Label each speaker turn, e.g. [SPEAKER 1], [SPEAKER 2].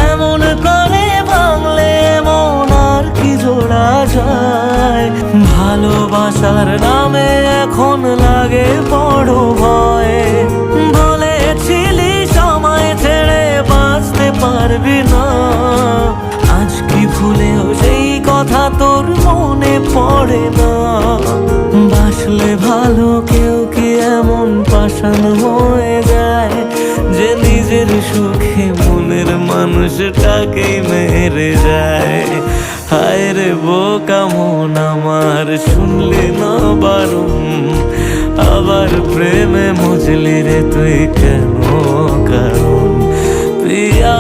[SPEAKER 1] এমন করে ভাঙলে মন আর কি জোড়া যায়। ভালোবাসার নামে এখন লাগে বড় ভয়। বলেছিলি সময় ছেড়ে বাঁচতে পারবি না, আজ কি ভুলেও সেই কথা তোর মনে পড়ে না? বাসলে ভালো কেউ কি এমন পাষাণ হয়ে যায় যে নিজের সুখে মনের মানুষটাকেই মেরে যায়? হায় রে বোকা মন আমার, শুনলি না বারণ, আবার প্রেমে মজলি রে তুই কেন কারণ? প্রিয়া